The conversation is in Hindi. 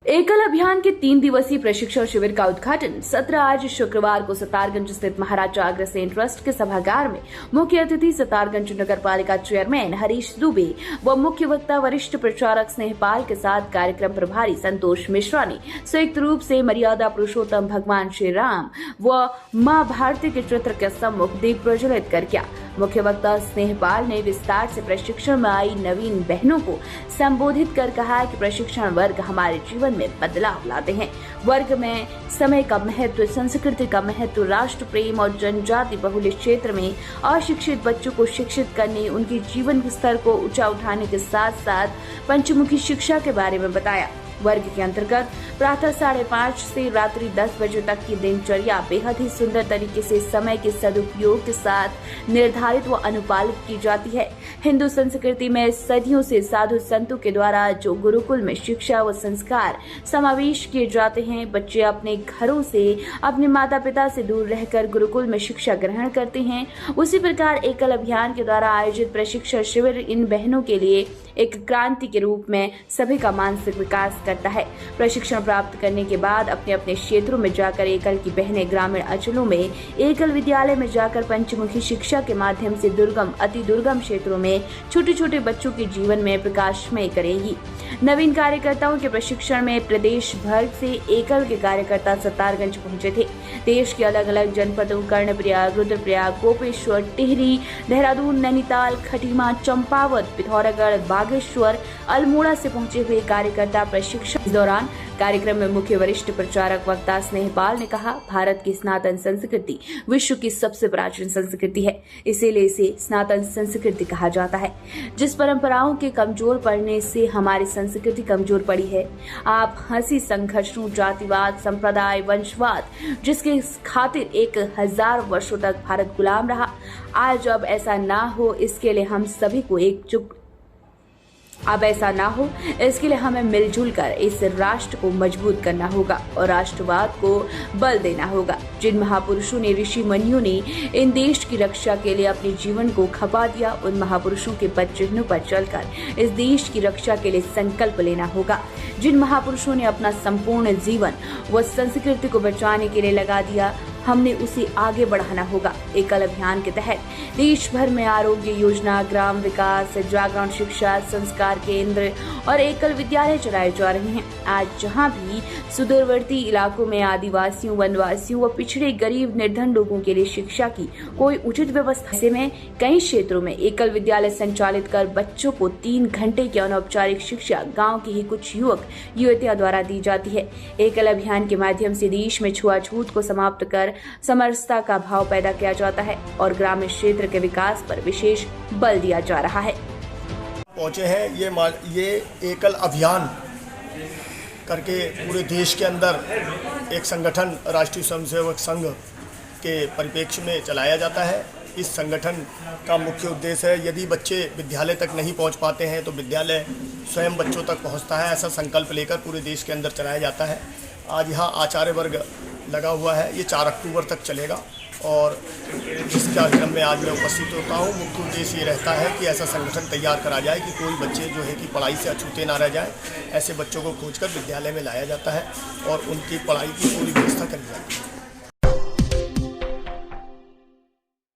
एकल अभियान के 3 दिवसीय प्रशिक्षण शिविर का उद्घाटन सत्र आज शुक्रवार को सितारगंज स्थित महाराजा अग्रसेन ट्रस्ट के सभागार में मुख्य अतिथि सितारगंज नगर पालिका चेयरमैन हरीश दुबे व मुख्य वक्ता वरिष्ठ प्रचारक स्नेहपाल के साथ कार्यक्रम प्रभारी संतोष मिश्रा ने संयुक्त रूप से मर्यादा पुरुषोत्तम भगवान श्री राम व मां भारती के चित्र के सम्मुख दीप प्रज्वलित कर किया। मुख्य वक्ता स्नेहपाल ने विस्तार से प्रशिक्षण में आई नवीन बहनों को संबोधित कर कहा कि प्रशिक्षण वर्ग हमारे जीवन में बदलाव लाते हैं। वर्ग में समय का महत्व, संस्कृति का महत्व, राष्ट्र प्रेम और जनजाति बहुल क्षेत्र में अशिक्षित बच्चों को शिक्षित करने, उनके जीवन स्तर को ऊंचा उठाने के साथ साथ पंचमुखी शिक्षा के बारे में बताया। वर्ग के अंतर्गत प्रातः 5:30 से रात्रि 10 बजे तक की दिनचर्या बेहद ही सुंदर तरीके से समय के सदुपयोग के साथ निर्धारित व अनुपालित की जाती है। हिंदू संस्कृति में सदियों से साधु संतों के द्वारा जो गुरुकुल में शिक्षा व संस्कार समावेश किए जाते हैं, बच्चे अपने घरों से, अपने माता पिता से दूर रहकर गुरुकुल में शिक्षा ग्रहण करते हैं। उसी प्रकार एकल अभियान के द्वारा आयोजित प्रशिक्षण शिविर इन बहनों के लिए एक क्रांति के रूप में सभी का मानसिक विकास करता है। प्रशिक्षण प्राप्त करने के बाद अपने अपने क्षेत्रों में जाकर एकल की बहनें ग्रामीण अंचलों में एकल विद्यालय में जाकर पंचमुखी शिक्षा के माध्यम से दुर्गम, अति दुर्गम क्षेत्रों में छोटे छोटे बच्चों के जीवन में प्रकाशमय करेंगी। नवीन कार्यकर्ताओं के प्रशिक्षण में प्रदेश भर से एकल के कार्यकर्ता सितारगंज पहुंचे थे। देश के अलग अलग जनपदों कर्णप्रयाग, रुद्रप्रयाग, गोपेश्वर, टिहरी, देहरादून, नैनीताल, खटीमा, चंपावत, पिथौरागढ़, बागेश्वर, अल्मोड़ा से पहुंचे हुए कार्यकर्ता प्रशिक्षण के दौरान कार्यक्रम में मुख्य वरिष्ठ प्रचारक वक्ता स्नेहपाल ने कहा, भारत की स्नातन संस्कृति विश्व की सबसे प्राचीन संस्कृति है, इसीलिए इसे स्नातन संस्कृति कहा जाता है। जिस परंपराओं के कमजोर पड़ने से हमारी संस्कृति कमजोर पड़ी है। आप हंसी संघर्षों, जातिवाद, संप्रदाय, वंशवाद, जिसके खातिर 1000 वर्षों तक भारत गुलाम रहा, आज अब ऐसा ना हो, इसके लिए हम सभी को एकजुट इसके लिए हमें मिलजुल कर इस राष्ट्र को मजबूत करना होगा और राष्ट्रवाद को बल देना होगा। जिन महापुरुषों ने, ऋषि मुनियों ने इन देश की रक्षा के लिए अपने जीवन को खपा दिया, उन महापुरुषों के पद चिन्हों पर चलकर इस देश की रक्षा के लिए संकल्प लेना होगा। जिन महापुरुषों ने अपना संपूर्ण जीवन व संस्कृति को बचाने के लिए लगा दिया, हमने उसे आगे बढ़ाना होगा। एकल अभियान के तहत देश भर में आरोग्य योजना, ग्राम विकास, जागरण शिक्षा, संस्कार केंद्र और एकल विद्यालय चलाए जा रहे हैं। आज जहां भी सुदूरवर्ती इलाकों में आदिवासियों, वनवासियों व पिछड़े, गरीब, निर्धन लोगों के लिए शिक्षा की कोई उचित व्यवस्था, ऐसे में कई क्षेत्रों में एकल विद्यालय संचालित कर बच्चों को 3 घंटे की अनौपचारिक शिक्षा गाँव के ही कुछ युवक युवतियों द्वारा दी जाती है। एकल अभियान के माध्यम से देश में छुआछूत को समाप्त कर समरसता का भाव पैदा किया जाता है और ग्रामीण क्षेत्र के विकास पर विशेष बल दिया जा रहा है। पहुंचे हैं ये एकल अभियान करके पूरे देश के अंदर एक संगठन राष्ट्रीय स्वयंसेवक संघ के परिप्रेक्ष्य में चलाया जाता है। इस संगठन का मुख्य उद्देश्य है, यदि बच्चे विद्यालय तक नहीं पहुंच पाते हैं तो विद्यालय स्वयं बच्चों तक पहुंचता है, ऐसा संकल्प लेकर पूरे देश के अंदर चलाया जाता है। आज यहाँ आचार्य वर्ग लगा हुआ है, ये 4 अक्टूबर तक चलेगा और इस कार्यक्रम में आज मैं उपस्थित होता हूँ। मुख्य उद्देश्य ये रहता है कि ऐसा संगठन तैयार करा जाए कि कोई बच्चे जो है कि पढ़ाई से अछूते ना रह जाए। ऐसे बच्चों को खोजकर विद्यालय में लाया जाता है और उनकी पढ़ाई की पूरी व्यवस्था करी जाती है।